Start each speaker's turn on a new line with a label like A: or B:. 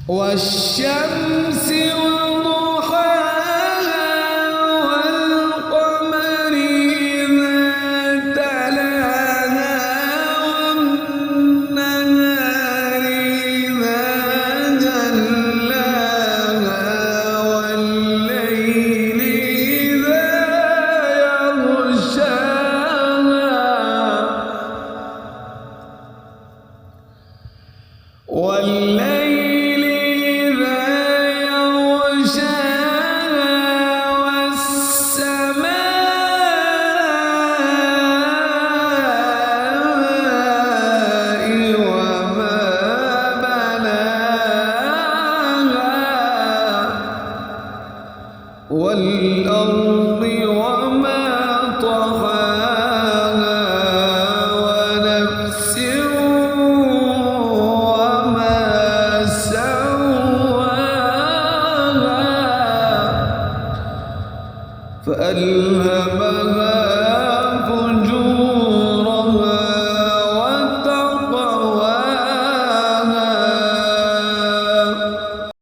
A: والشمس وضحاها والقمر إذا تلاها والنهار إذا جلاها والليل إذا يغشاها والليل إذا يغشاها والسماء وما بناها والأرض وما طحاها ونفس وما سواها فألهمها